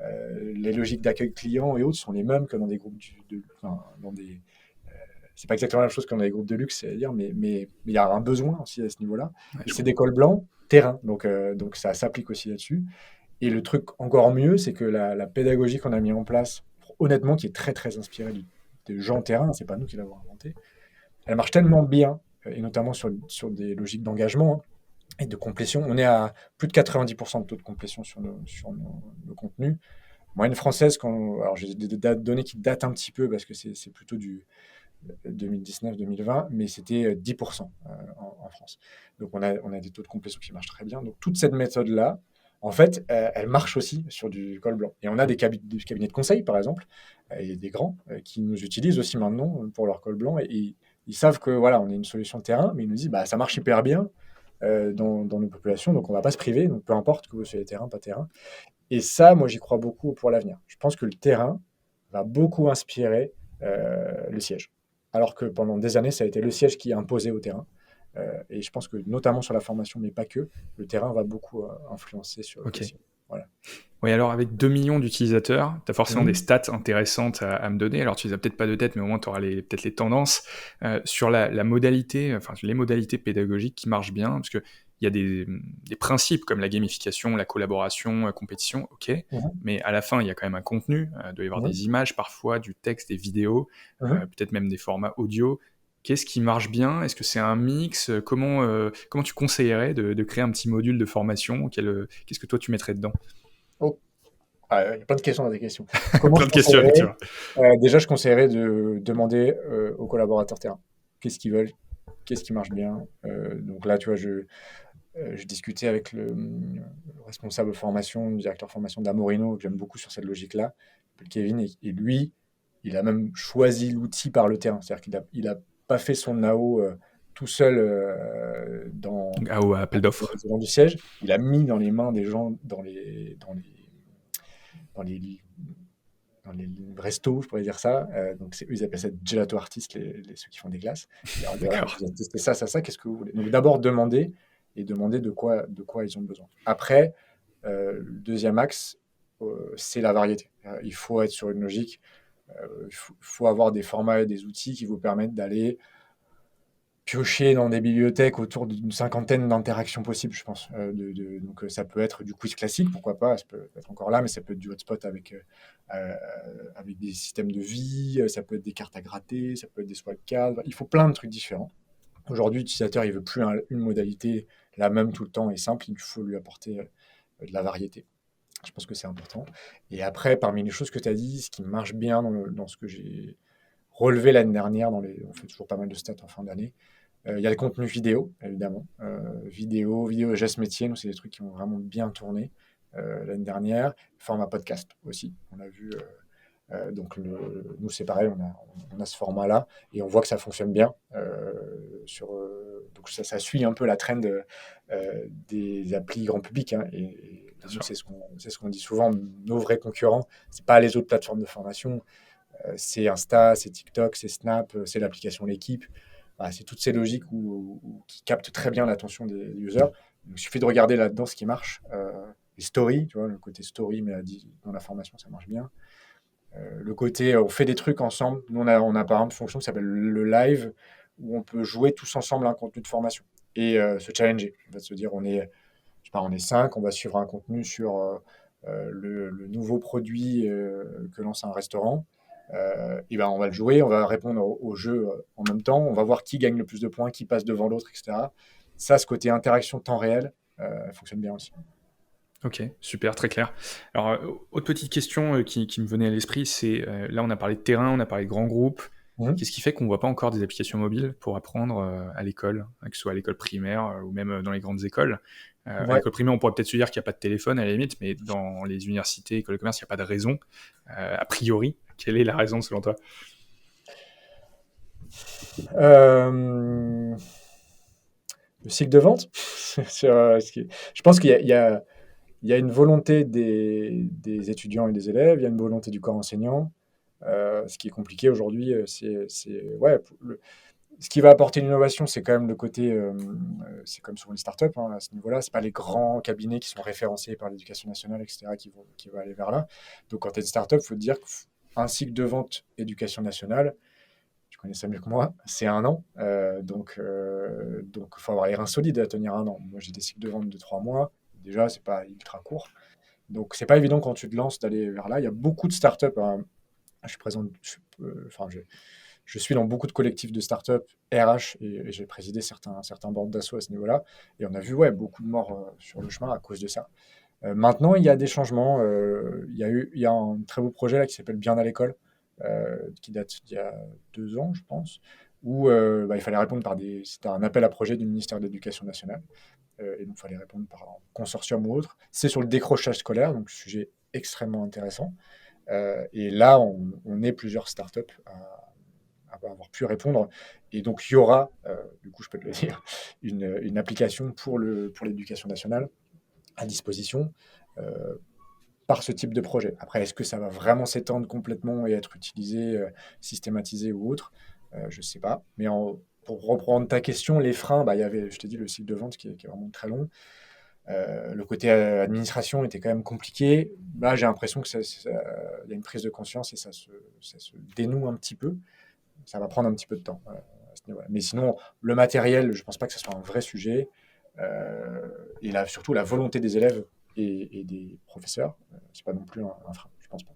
les logiques d'accueil client et autres sont les mêmes que dans des groupes enfin, c'est pas exactement la même chose que dans des groupes de luxe, c'est-à-dire, mais il y a un besoin aussi à ce niveau-là. Ouais, Et je c'est des comprends. cols blancs terrain, donc ça s'applique aussi là-dessus. Et le truc encore mieux, c'est que la pédagogie qu'on a mis en place, honnêtement, qui est très très inspirée de gens terrain, c'est pas nous qui l'avons inventé, elle marche tellement bien, et notamment sur des logiques d'engagement, hein, et de complétion. On est à plus de 90% de taux de complétion sur nos contenus. Moyenne française, alors j'ai des données qui datent un petit peu parce que c'est plutôt du 2019-2020, mais c'était 10% en France. Donc on a des taux de complétion qui marchent très bien. Donc toute cette méthode-là, en fait, elle marche aussi sur du col blanc. Et on a des cabinets de conseil, par exemple, et des grands, qui nous utilisent aussi maintenant pour leur col blanc. Et ils savent que voilà, on est une solution de terrain, mais ils nous disent bah, ça marche hyper bien dans nos populations, donc on ne va pas se priver, donc peu importe que vous soyez terrain, pas terrain. Et ça, moi, j'y crois beaucoup pour l'avenir. Je pense que le terrain va beaucoup inspirer le siège. Alors que pendant des années, ça a été le siège qui a imposé au terrain. Et je pense que, notamment sur la formation, mais pas que, le terrain va beaucoup influencer sur le Ok. siège. Voilà. Oui, alors avec 2 millions d'utilisateurs, tu as forcément des Mhm. stats intéressantes à me donner. Alors tu les as peut-être pas de tête, mais au moins tu auras peut-être les tendances sur la modalité, enfin les modalités pédagogiques qui marchent bien, parce que il y a des principes comme la gamification, la collaboration, compétition, ok, Mhm. mais à la fin il y a quand même un contenu, il doit y avoir Mhm. des images parfois, du texte, des vidéos, Mhm. peut-être même des formats audio. Qu'est-ce qui marche bien? Est-ce que c'est un mix? Comment tu conseillerais de créer un petit module de formation? Qu'est-ce que toi tu mettrais dedans? Oh, il y a plein de questions dans des questions. Comment Plein je de questions, conseillerais effectivement. Déjà, je conseillerais de demander aux collaborateurs terrain qu'est-ce qu'ils veulent, qu'est-ce qui marche bien. Donc là, tu vois, je discutais avec le responsable formation, le directeur formation d'Amorino, que j'aime beaucoup sur cette logique-là, il s'appelle Kevin, et lui, il a même choisi l'outil par le terrain. C'est-à-dire qu'il a pas fait son NAO tout seul Ah, ou à appel d'offres. devant du siège. Il a mis dans les mains des gens dans les, dans les restos, je pourrais dire ça. Donc, eux, ils appellent ça gelato artistes, ceux qui font des glaces. Il leur dit, voilà, D'accord. vous avez testé ça, ça, ça, qu'est-ce que vous voulez? Donc, d'abord, demander de quoi ils ont besoin. Après, le deuxième axe, c'est la variété. Il faut être sur une logique. faut avoir des formats et des outils qui vous permettent d'aller piocher dans des bibliothèques autour d'une cinquantaine d'interactions possibles, je pense. Donc ça peut être du quiz classique, pourquoi pas, ça peut être encore là, mais ça peut être du hotspot euh, avec des systèmes de vie, ça peut être des cartes à gratter, ça peut être des swipe cards. Il faut plein de trucs différents. Aujourd'hui, l'utilisateur, il veut plus une modalité la même tout le temps et simple, il faut lui apporter de la variété. Je pense que c'est important. Et après, parmi les choses que tu as dit, ce qui marche bien dans ce que j'ai relevé l'année dernière, on fait toujours pas mal de stats en fin d'année, il y a le contenu vidéo, évidemment. Vidéo, gestes métiers, nous, c'est des trucs qui ont vraiment bien tourné l'année dernière. Format podcast aussi, on a vu. Donc, nous, c'est pareil, on a ce format-là et on voit que ça fonctionne bien. Donc, ça suit un peu la trend des applis grand public, hein, et Bien nous, sûr. c'est ce qu'on dit souvent. Nos vrais concurrents, c'est pas les autres plateformes de formation, c'est Insta, c'est TikTok, c'est Snap, c'est l'application L'équipe. Voilà, c'est toutes ces logiques qui captent très bien l'attention des users. Donc, il suffit de regarder là-dedans ce qui marche. Les stories, tu vois, le côté story, mais dans la formation, ça marche bien. Le côté, on fait des trucs ensemble. Nous, on a par exemple une fonction qui s'appelle le live, où on peut jouer tous ensemble à un contenu de formation et se challenger. On va se dire, je sais pas, on est 5, on va suivre un contenu sur le nouveau produit que lance un restaurant. Et ben, on va le jouer, on va répondre au jeu en même temps, on va voir qui gagne le plus de points, qui passe devant l'autre, etc. Ça, ce côté interaction temps réel, fonctionne bien aussi. Ok, super, très clair. Alors, autre petite question qui me venait à l'esprit, c'est là on a parlé de terrain, on a parlé de grands groupes. Mhm. Qu'est-ce qui fait qu'on ne voit pas encore des applications mobiles pour apprendre à l'école, que ce soit à l'école primaire ou même dans les grandes écoles? À Ouais. l'école primaire, on pourrait peut-être se dire qu'il n'y a pas de téléphone à la limite, mais dans les universités, écoles de commerce, il n'y a pas de raison. A priori, quelle est la raison selon toi? Euh, le cycle de vente. Je pense qu'il y a une volonté des étudiants et des élèves, il y a une volonté du corps enseignant. Ce qui est compliqué aujourd'hui, ouais, ce qui va apporter l'innovation, c'est quand même le côté, c'est comme sur les startups, hein, à ce niveau-là, c'est pas les grands cabinets qui sont référencés par l'éducation nationale, etc., qui vont aller vers là. Donc, quand tu es une startup, il faut te dire qu'un cycle de vente éducation nationale, tu connais ça mieux que moi, c'est 1 an. Donc, il faut avoir les reins solides à tenir 1 an. Moi, j'ai des cycles de vente de 3 mois. Déjà, c'est pas ultra court. Donc, c'est pas évident quand tu te lances d'aller vers là. Il y a beaucoup de startups, hein. Je suis présent, enfin, je suis dans beaucoup de collectifs de startups RH et j'ai présidé certains boards d'assaut à ce niveau-là. Et on a vu, ouais, beaucoup de morts sur le chemin à cause de ça. Maintenant, il y a des changements. Il y a un très beau projet là qui s'appelle Bien à l'école, qui date d'il y a 2 ans, je pense, où il fallait répondre c'était un appel à projet du ministère de l'Éducation nationale. Et donc, il fallait répondre par un consortium ou autre. C'est sur le décrochage scolaire, donc sujet extrêmement intéressant. Et là, on est plusieurs startups à avoir pu répondre. Et donc, il y aura, du coup, je peux te le dire, une application pour l'éducation nationale à disposition euh, par ce type de projet. Après, est-ce que ça va vraiment s'étendre complètement et être utilisé, systématisé ou autre? Je ne sais pas. Mais pour reprendre ta question, les freins, il y avait, je t'ai dit, le cycle de vente qui est vraiment très long. Le côté administration était quand même compliqué. Là, j'ai l'impression il y a une prise de conscience et ça se dénoue un petit peu. Ça va prendre un petit peu de temps à ce niveau-là. Mais sinon, le matériel, je ne pense pas que ce soit un vrai sujet. Euh, et là, surtout, la volonté des élèves et des professeurs, c'est pas non plus un frein, je pense pas.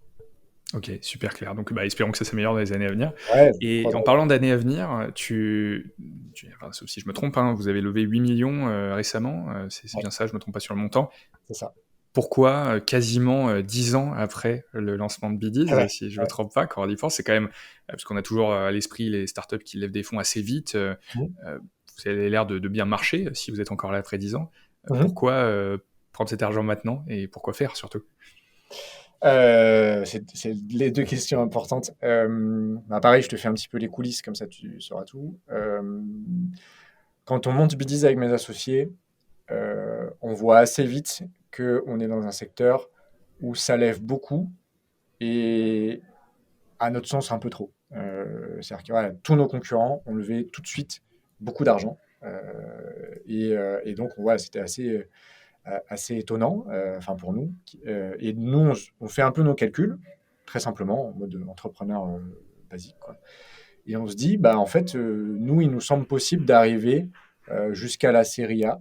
Ok, super clair. Donc, espérons que ça s'améliore dans les années à venir. Ouais, Et en croisons. parlant d'années à venir, enfin, sauf si je me trompe, hein, vous avez levé 8 millions récemment, c'est Ouais, bien ça, je me trompe pas sur le montant. c'est ça. Pourquoi, quasiment 10 ans après le lancement de Ah Bdiz, ouais, si je me ouais. trompe pas, quand on y pense, c'est quand même, parce qu'on a toujours à l'esprit les startups qui lèvent des fonds assez vite, Mhm. vous avez l'air de bien marcher si vous êtes encore là après 10 ans. Mhm. Pourquoi prendre cet argent maintenant et pourquoi faire surtout? C'est les deux questions importantes. Pareil, je te fais un petit peu les coulisses, comme ça tu sauras tout. Quand on monte Bdiz avec mes associés, on voit assez vite qu'on est dans un secteur où ça lève beaucoup et, à notre sens, un peu trop. C'est-à-dire que voilà, tous nos concurrents ont levé tout de suite beaucoup d'argent. Et donc, voilà, c'était assez étonnant, enfin pour nous. Et nous, on fait un peu nos calculs. très simplement, en mode entrepreneur basique, quoi. Et on se dit, bah, en fait, nous, il nous semble possible d'arriver jusqu'à la série A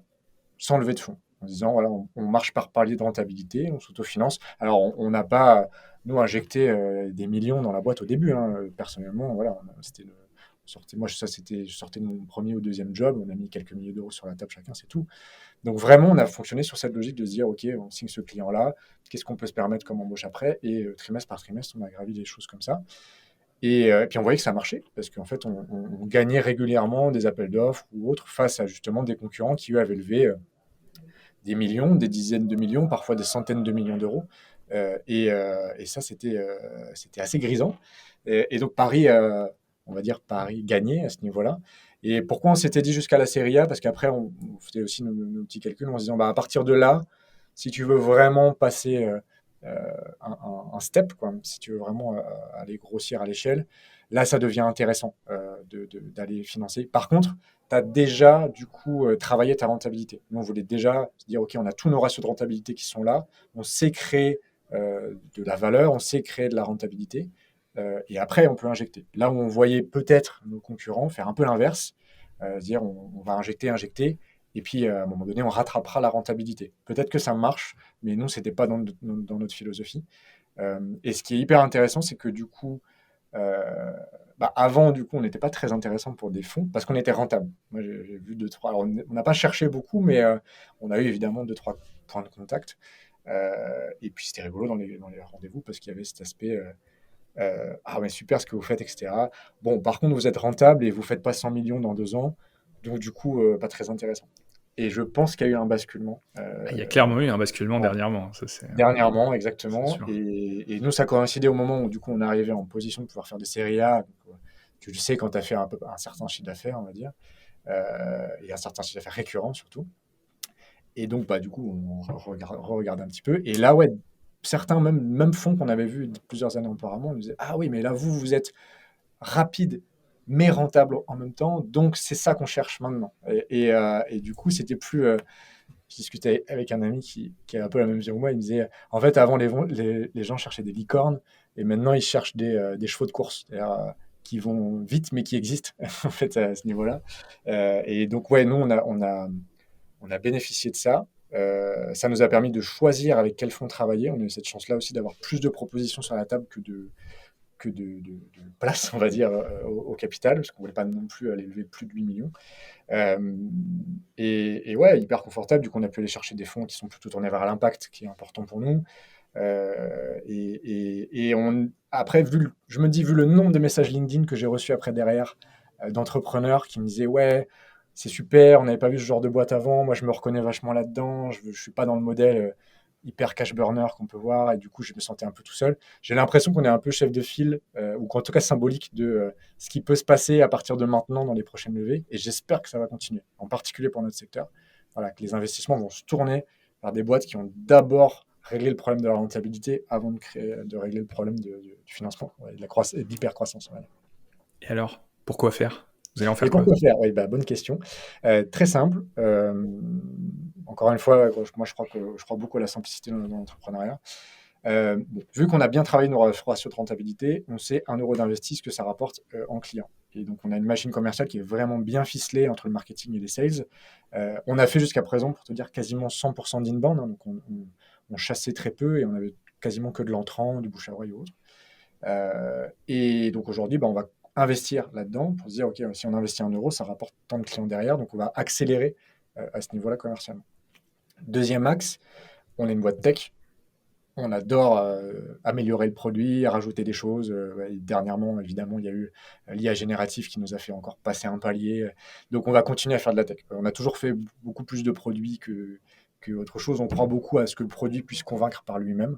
sans lever de fonds. En disant, voilà, on marche par palier de rentabilité, on s'autofinance. Alors, on n'a pas, nous, injecté des millions dans la boîte au début, hein. Personnellement, voilà, c'était moi, je sortais de mon premier ou deuxième job, on a mis quelques milliers d'euros sur la table chacun, c'est tout. Donc vraiment, on a fonctionné sur cette logique de se dire, OK, on signe ce client-là, qu'est-ce qu'on peut se permettre comme embauche après? Et trimestre par trimestre, on a gravi des choses comme ça. Et puis on voyait que ça marchait, parce qu'en fait, on gagnait régulièrement des appels d'offres ou autres face à justement des concurrents qui, eux, avaient levé des millions, des dizaines de millions, parfois des centaines de millions d'euros. Et ça, c'était assez grisant. Et donc Paris, on va dire Paris gagnait à ce niveau-là. Et pourquoi on s'était dit jusqu'à la Serie A? Parce qu'après, on faisait aussi nos petits calculs en se disant, bah, à partir de là, si tu veux vraiment passer un step, quoi, si tu veux vraiment aller grossir à l'échelle, là, ça devient intéressant d'aller financer. Par contre, tu as déjà, du coup, travaillé ta rentabilité. Nous, on voulait déjà se dire, OK, on a tous nos ratios de rentabilité qui sont là, on sait créer de la valeur, on sait créer de la rentabilité, et après, on peut injecter. Là où on voyait peut-être nos concurrents faire un peu l'inverse, se dire, on va injecter, et puis à un moment donné, on rattrapera la rentabilité. Peut-être que ça marche, mais nous, c'était pas dans notre philosophie. Et ce qui est hyper intéressant, c'est que du coup, euh, bah, avant, du coup, on n'était pas très intéressant pour des fonds parce qu'on était rentable. Moi, j'ai vu deux, trois. Alors, on n'a pas cherché beaucoup, mais on a eu évidemment deux, trois points de contact. Et puis, c'était rigolo dans les rendez-vous parce qu'il y avait cet aspect ah, mais super ce que vous faites, etc. Bon, par contre, vous êtes rentable et vous faites pas 100 millions dans 2 ans. Donc, du coup, pas très intéressant. Et je pense qu'il y a eu un basculement. Ah, il y a clairement eu un basculement Ouais. dernièrement, Dernièrement, c'est exactement. sûr. Et nous, ça coïncidait au moment où, du coup, on arrivait en position de pouvoir faire des séries A. Donc, tu le sais quand tu as fait un certain chiffre d'affaires, on va dire, et un certain chiffre d'affaires récurrent surtout. Et donc, bah, du coup, on regarde un petit peu. Et là, ouais, certains, même fonds qu'on avait vus plusieurs années auparavant, on nous disait, ah oui, mais là, vous êtes rapide, mais rentable en même temps. Donc, c'est ça qu'on cherche maintenant. Et du coup, c'était plus. Je discutais avec un ami qui a un peu la même vision que moi. Il me disait, en fait, avant, les gens cherchaient des licornes, et maintenant, ils cherchent des chevaux de course. C'est-à-dire, qui vont vite, mais qui existent, en fait, à ce niveau-là. Et donc, ouais, nous, on a bénéficié de ça. Ça nous a permis de choisir avec quel fonds travailler. On a eu cette chance-là aussi d'avoir plus de propositions sur la table que de place, on va dire, au capital, parce qu'on ne voulait pas non plus aller lever plus de 8 millions. Euh, et ouais, hyper confortable. Du coup, on a pu aller chercher des fonds qui sont plutôt tournés vers l'impact, qui est important pour nous. Après, je me dis, vu le nombre de messages LinkedIn que j'ai reçus après derrière, d'entrepreneurs qui me disaient, ouais, c'est super, on n'avait pas vu ce genre de boîte avant, moi je me reconnais vachement là-dedans, je ne suis pas dans le modèle hyper cash burner qu'on peut voir, et du coup je me sentais un peu tout seul. J'ai l'impression qu'on est un peu chef de file, ou qu'en tout cas symbolique de ce qui peut se passer à partir de maintenant dans les prochaines levées, et j'espère que ça va continuer, en particulier pour notre secteur. Voilà, que les investissements vont se tourner vers des boîtes qui ont d'abord régler le problème de la rentabilité avant de régler le problème du financement, ouais, de l'hypercroissance. Voilà. Et alors, pourquoi faire? Vous allez en Et faire quoi? pourquoi faire? Oui, bah, bonne question. Très simple. Encore une fois, moi je crois beaucoup à la simplicité dans l'entrepreneuriat. Bon, vu qu'on a bien travaillé nos ratios de rentabilité, on sait 1 € d'investi ce que ça rapporte en client. Et donc on a une machine commerciale qui est vraiment bien ficelée entre le marketing et les sales. On a fait jusqu'à présent, pour te dire, quasiment 100% d'inbound, hein, donc on chassait très peu et on avait quasiment que de l'entrant, du bouche à oreille ou autre. Et donc aujourd'hui, bah, on va investir là-dedans pour se dire, OK, si on investit 1 euro, ça rapporte tant de clients derrière, donc on va accélérer à ce niveau-là commercialement. Deuxième axe, on est une boîte tech. On adore améliorer le produit, rajouter des choses. Et dernièrement, évidemment, il y a eu l'IA générative qui nous a fait encore passer un palier. Donc, on va continuer à faire de la tech. On a toujours fait beaucoup plus de produits que autre chose. On croit beaucoup à ce que le produit puisse convaincre par lui-même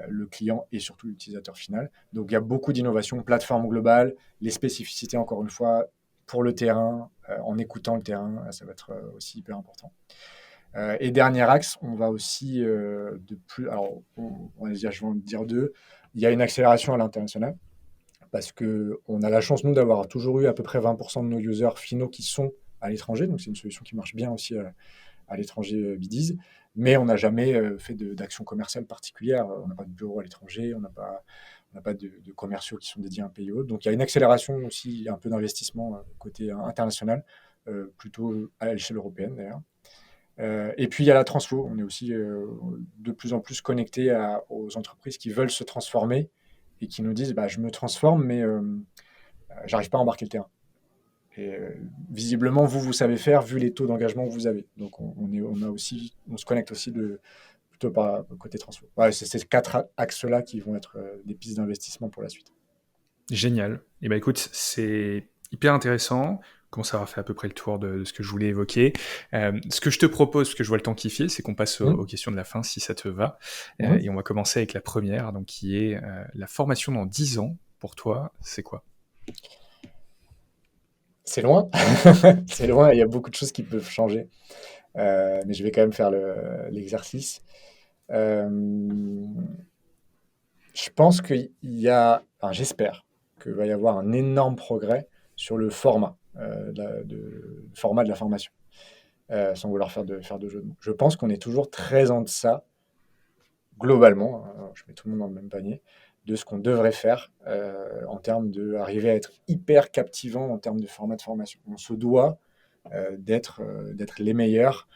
le client et surtout l'utilisateur final. Donc, il y a beaucoup d'innovations, plateforme globale, les spécificités, encore une fois, pour le terrain, en écoutant le terrain, ça va être aussi hyper important. Et dernier axe, on va aussi de plus. Alors, on va dire, je vais en dire deux. Il y a une accélération à l'international parce que on a la chance, nous, d'avoir toujours eu à peu près 20% de nos users finaux qui sont à l'étranger. Donc, c'est une solution qui marche bien aussi à l'étranger, Bidiz. Mais on n'a jamais fait d'action commerciale particulière. On n'a pas de bureau à l'étranger, n'a pas de commerciaux qui sont dédiés à un pays ou autre. Donc il y a une accélération aussi, un peu d'investissement côté international, plutôt à l'échelle européenne d'ailleurs. Et puis il y a la transfo. On est aussi de plus en plus connecté aux entreprises qui veulent se transformer et qui nous disent bah, je me transforme, mais j'arrive pas à embarquer le terrain. Et visiblement, vous savez faire vu les taux d'engagement que vous avez. Donc on se connecte aussi plutôt par côté transfo. Ouais, c'est ces quatre axes-là qui vont être des pistes d'investissement pour la suite. Génial. Et ben écoute, c'est hyper intéressant. On commence à avoir fait à peu près le tour de ce que je voulais évoquer. Ce que je te propose, parce que je vois le temps qui file, c'est qu'on passe aux questions de la fin, si ça te va. Et on va commencer avec la première, donc qui est la formation dans 10 ans. Pour toi, c'est quoi? C'est loin. C'est loin, il y a beaucoup de choses qui peuvent changer. Mais je vais quand même faire l'exercice. Euh, je pense qu'il y a, enfin, j'espère qu'il va y avoir un énorme progrès sur le format, format de la formation, sans vouloir faire de jeu de mots. Je pense qu'on est toujours très en deçà, globalement, hein, je mets tout le monde dans le même panier, de ce qu'on devrait faire en termes d'arriver à être hyper captivant en termes de format de formation. On se doit d'être les meilleurs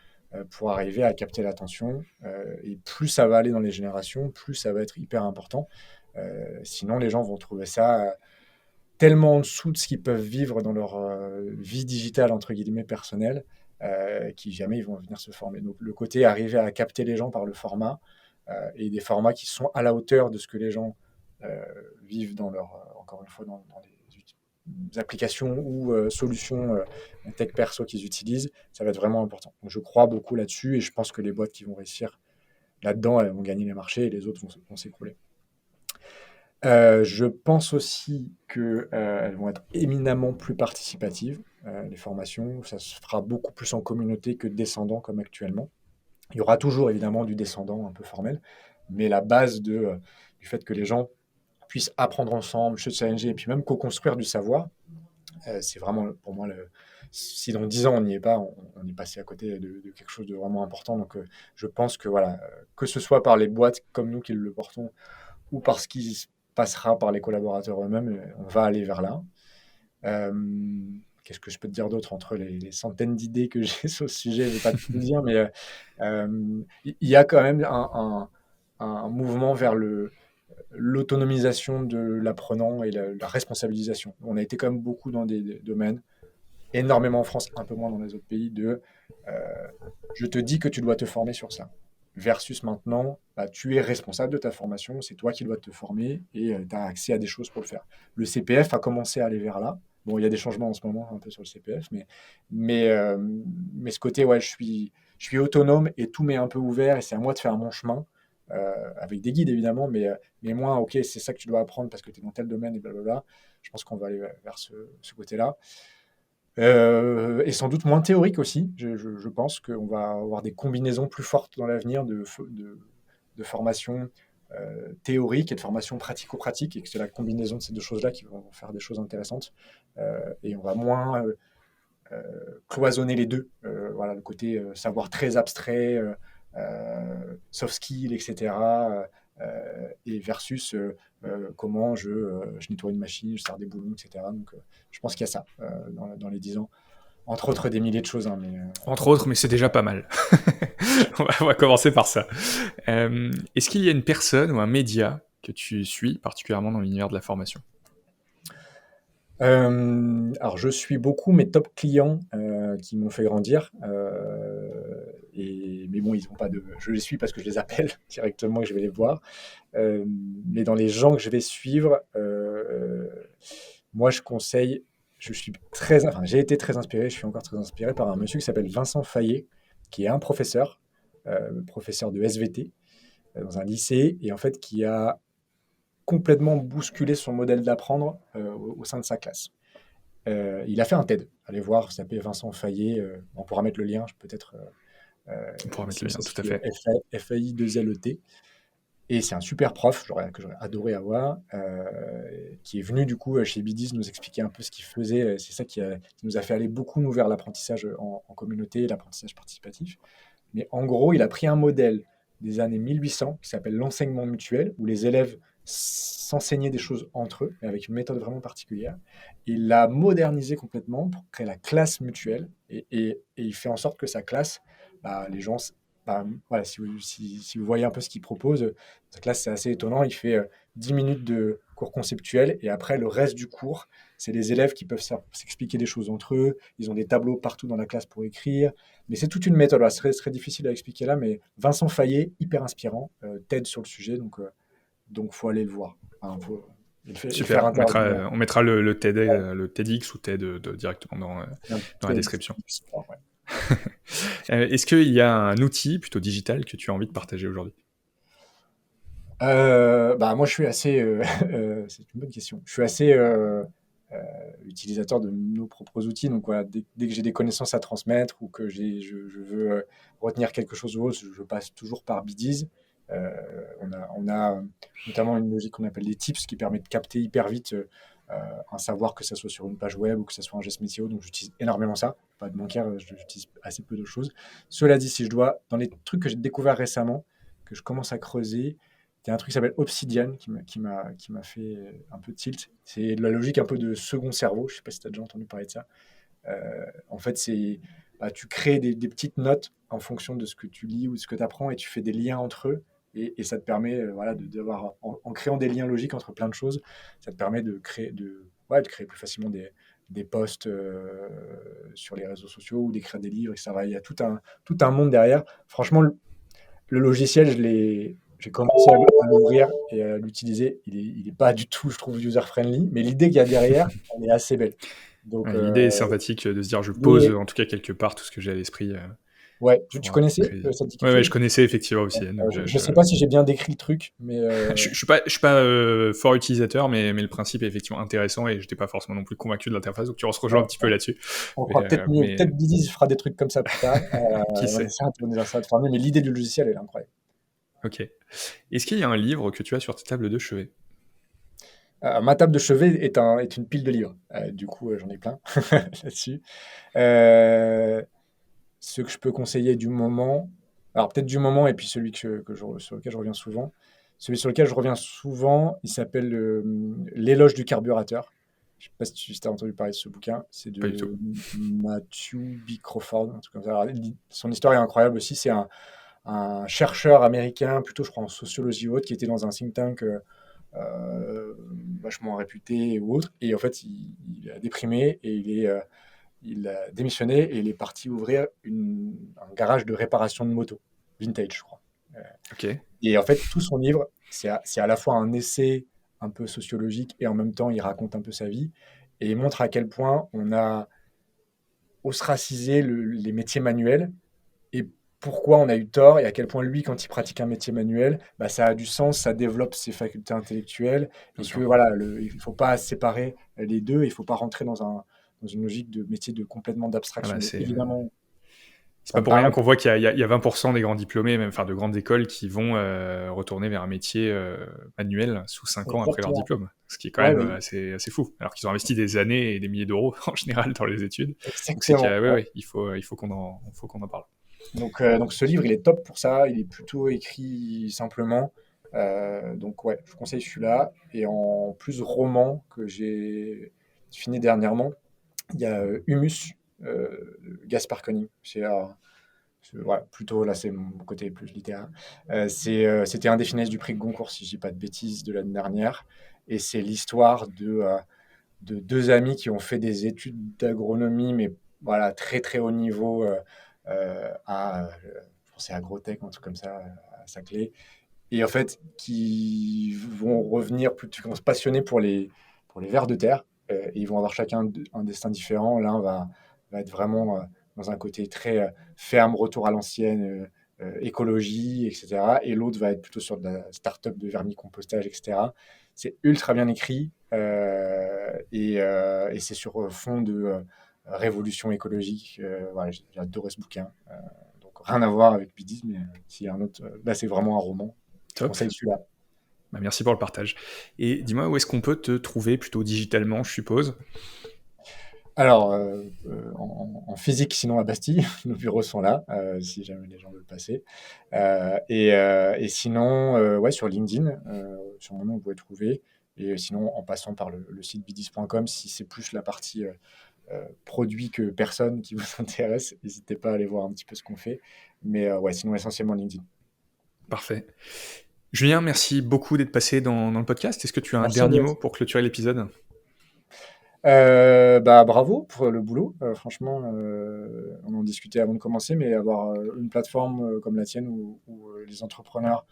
pour arriver à capter l'attention. Et plus ça va aller dans les générations, plus ça va être hyper important. Sinon, les gens vont trouver ça tellement en dessous de ce qu'ils peuvent vivre dans leur vie digitale, entre guillemets, personnelle, qui jamais ils vont venir se former. Donc le côté arriver à capter les gens par le format, et des formats qui sont à la hauteur de ce que les gens vivent dans encore une fois, dans les applications ou solutions tech perso qu'ils utilisent, ça va être vraiment important. Donc je crois beaucoup là-dessus et je pense que les boîtes qui vont réussir là-dedans, elles vont gagner les marchés et les autres vont s'écrouler. Je pense aussi qu'elles vont être éminemment plus participatives, les formations. Ça se fera beaucoup plus en communauté que descendant comme actuellement. Il y aura toujours évidemment du descendant un peu formel, mais la base du fait que les gens puissent apprendre ensemble, se challenger et puis même co-construire du savoir, c'est vraiment pour moi, si dans 10 ans on n'y est pas, on est passé à côté de quelque chose de vraiment important. Donc je pense que voilà, que ce soit par les boîtes comme nous qui le portons ou par ce qui se passera par les collaborateurs eux-mêmes, on va aller vers là. Euh, Qu'est-ce que je peux te dire d'autre entre les centaines d'idées que j'ai sur ce sujet? Je ne vais pas tout te dire, mais il y a quand même un mouvement vers l'autonomisation de l'apprenant et la responsabilisation. On a été quand même beaucoup dans des domaines, énormément en France, un peu moins dans les autres pays, je te dis que tu dois te former sur ça. Versus maintenant, bah, tu es responsable de ta formation, c'est toi qui dois te former et tu as accès à des choses pour le faire. Le CPF a commencé à aller vers là. Bon, il y a des changements en ce moment un peu sur le CPF, mais ce côté, ouais, je suis autonome et tout m'est un peu ouvert et c'est à moi de faire mon chemin, avec des guides évidemment, mais moi, ok, c'est ça que tu dois apprendre parce que tu es dans tel domaine et blablabla. Je pense qu'on va aller vers ce côté-là. Et sans doute moins théorique aussi. Je pense qu'on va avoir des combinaisons plus fortes dans l'avenir de formation théorique et de formation pratico-pratique, et que c'est la combinaison de ces deux choses-là qui vont faire des choses intéressantes. Et on va moins cloisonner les deux. Voilà, le côté savoir très abstrait, soft skill, etc. Et versus comment je nettoie une machine, je sers des boulons, etc. Donc, je pense qu'il y a ça dans les 10 ans. Entre autres, des milliers de choses. Hein, Entre autres, mais c'est déjà pas mal. On va commencer par ça. Est-ce qu'il y a une personne ou un média que tu suis particulièrement dans l'univers de la formation? Alors, je suis beaucoup mes top clients qui m'ont fait grandir. Mais bon, ils ont pas de. Je les suis parce que je les appelle directement et je vais les voir. Mais dans les gens que je vais suivre, moi, je conseille. Enfin, j'ai été très inspiré, je suis encore très inspiré par un monsieur qui s'appelle Vincent Fayet, qui est un professeur de SVT dans un lycée, et en fait qui a complètement bousculé son modèle d'apprendre au sein de sa classe. Il a fait un TED. Allez voir, vous tapez Vincent Fayet. On pourra mettre le lien, peut-être. On pourra mettre le Sinon, lien, ça tout à s'écrit fait. FAI2LET. Et c'est un super prof que j'aurais adoré avoir, qui est venu du coup chez Bidis nous expliquer un peu ce qu'il faisait. C'est ça qui nous a fait aller beaucoup nous vers l'apprentissage en communauté, l'apprentissage participatif. Mais en gros, il a pris un modèle des années 1800 qui s'appelle l'enseignement mutuel, où les élèves s'enseigner des choses entre eux, mais avec une méthode vraiment particulière. Il l'a modernisé complètement pour créer la classe mutuelle et il fait en sorte que sa classe, bah, les gens, bah, voilà, si vous voyez un peu ce qu'il propose, sa classe c'est assez étonnant. Il fait 10 minutes de cours conceptuel et après le reste du cours, c'est les élèves qui peuvent s'expliquer des choses entre eux. Ils ont des tableaux partout dans la classe pour écrire. Mais c'est toute une méthode. Voilà, ce serait difficile à expliquer là, mais Vincent Fayet, hyper inspirant, TED sur le sujet, donc faut aller le voir. Enfin, et le faire Super, intervenir. on mettra le, TED, Ouais, le TEDx ou TED directement c'est un dans la TEDx, description. je crois, ouais. Est-ce qu'il y a un outil plutôt digital que tu as envie de partager aujourd'hui? Bah, moi, je suis assez. C'est une bonne question. Je suis assez euh, utilisateur de nos propres outils. Donc, voilà, dès que j'ai des connaissances à transmettre ou que je veux retenir quelque chose ou autre, je passe toujours par Bidiz. On a notamment une logique qu'on appelle les tips qui permet de capter hyper vite un savoir, que ce soit sur une page web ou que ce soit un geste métier. Donc, j'utilise énormément ça. Pas de bancaire, j'utilise assez peu de choses. Cela dit, si je dois, dans les trucs que j'ai découverts récemment, que je commence à creuser, il y a un truc qui s'appelle Obsidian qui m'a fait un peu tilt. C'est de la logique un peu de second cerveau. Je sais pas si tu as déjà entendu parler de ça. En fait, bah, tu crées des petites notes en fonction de ce que tu lis ou de ce que tu apprends et tu fais des liens entre eux. Et ça te permet, voilà, d'avoir, en créant des liens logiques entre plein de choses, ça te permet ouais, de créer plus facilement des posts sur les réseaux sociaux ou d'écrire des livres, etc. Il y a tout un monde derrière. Franchement, le logiciel, j'ai commencé à l'ouvrir et à l'utiliser. Il est pas du tout, je trouve, user-friendly, mais l'idée qu'il y a derrière, elle est assez belle. Donc, Ouais, l'idée est sympathique de se dire je pose mais, en tout cas quelque part tout ce que j'ai à l'esprit ouais, tu pour, connaissais? créer. Ça te dit quelque Ouais, je chose? connaissais effectivement aussi. Donc Je sais pas si j'ai bien décrit le truc, mais je suis pas fort utilisateur, mais le principe est effectivement intéressant et j'étais pas forcément non plus convaincu de l'interface, donc tu se rejoins un ouais, petit peu là-dessus. on Mais, fera peut-être mieux. Peut-être Bidis fera des trucs comme ça plus tard. qui On sait? essaiera de faire mieux, mais l'idée du logiciel, elle est incroyable. Ok. Est-ce qu'il y a un livre que tu as sur ta table de chevet? Ma table de chevet est une pile de livres. Du coup, j'en ai plein là-dessus. Euh, Ce que je peux conseiller du moment, alors peut-être du moment et puis celui sur lequel je reviens souvent. Celui sur lequel je reviens souvent, il s'appelle L'éloge du carburateur. Je ne sais pas si tu as entendu parler de ce bouquin. C'est Pas du tout. de Matthew B. Crawford, un truc comme ça. Alors, son histoire est incroyable aussi. C'est un chercheur américain, plutôt je crois en sociologie ou autre, qui était dans un think tank vachement réputé ou autre. Et en fait, il a déprimé et il a démissionné et il est parti ouvrir un garage de réparation de motos, vintage, je crois. Euh, Ok. et en fait, tout son livre, c'est à la fois un essai un peu sociologique et en même temps, il raconte un peu sa vie. Et il montre à quel point on a ostracisé les métiers manuels et pourquoi on a eu tort et à quel point lui, quand il pratique un métier manuel, bah, ça a du sens, ça développe ses facultés intellectuelles Bien et que sûr. voilà, il ne faut pas séparer les deux, il ne faut pas rentrer dans une logique de métier de complètement Ah d'abstraction. bah, Mais évidemment, c'est ça pas me pour rien parle. qu'on voit qu'il y a 20% des grands diplômés, même enfin de grandes écoles, qui vont retourner vers un métier manuel sous 5 ans après leur Exactement. diplôme. Ce qui est quand Ouais, même mais assez fou. Alors qu'ils ont investi des années et des milliers d'euros en général dans les études. Donc c'est qu'il y exactement. a, ouais, Ouais. ouais, il faut qu'on en parle. Donc ce livre, il est top pour ça. Il est plutôt écrit simplement. Donc ouais, je conseille celui-là. Et en plus roman que j'ai fini dernièrement, il y a Humus, de Gaspard Koenig. Voilà, plutôt là, c'est mon côté plus littéraire. C'était un des finalistes du prix Goncourt, si je dis pas de bêtises, de l'année dernière. Et c'est l'histoire de deux amis qui ont fait des études d'agronomie, mais voilà, très très haut niveau je pensais à Agrotech, un truc comme ça, à Saclay. Et en fait, qui vont revenir, qui vont se passionner pour les vers de terre. Et ils vont avoir chacun un destin différent. L'un va être vraiment dans un côté très ferme, retour à l'ancienne, écologie, etc. Et l'autre va être plutôt sur de la start-up de vermicompostage, etc. C'est ultra bien écrit et c'est sur fond de révolution écologique. Voilà, j'ai adoré ce bouquin. Donc rien à voir avec Bidis, mais s'il y a un autre, là c'est vraiment un roman. Je Top. conseille celui-là. Bah, merci pour le partage. Et dis-moi, où est-ce qu'on peut te trouver plutôt digitalement, je suppose? Alors, en physique, sinon à Bastille, nos bureaux sont là, si jamais les gens veulent passer. Et sinon, ouais, sur LinkedIn, sur mon nom, vous pouvez trouver. Et sinon, en passant par le site bidis.com, si c'est plus la partie produit que personne qui vous intéresse, n'hésitez pas à aller voir un petit peu ce qu'on fait. Mais ouais, sinon, essentiellement LinkedIn. Parfait. Julien, merci beaucoup d'être passé dans le podcast. Est-ce que tu as un Merci, dernier Elliot. mot pour clôturer l'épisode? Bah, bravo pour le boulot. Franchement, on en discutait avant de commencer, mais avoir une plateforme comme la tienne où les entrepreneurs,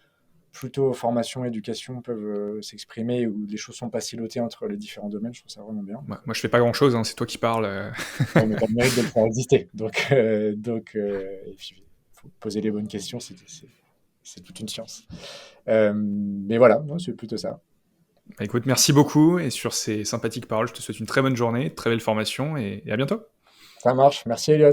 plutôt formation, éducation, peuvent s'exprimer, où les choses sont pas silotées entre les différents domaines, je trouve ça vraiment bien. Moi, je fais pas grand-chose, hein, c'est toi qui parles. Ouais, mais tu as le mérite de le faire exister. Et puis, faut poser les bonnes questions, c'est toute une science. Mais voilà, non, c'est plutôt ça. Bah, écoute, merci beaucoup, et sur ces sympathiques paroles, je te souhaite une très bonne journée, très belle formation, et à bientôt. Ça marche. Merci, Elliot.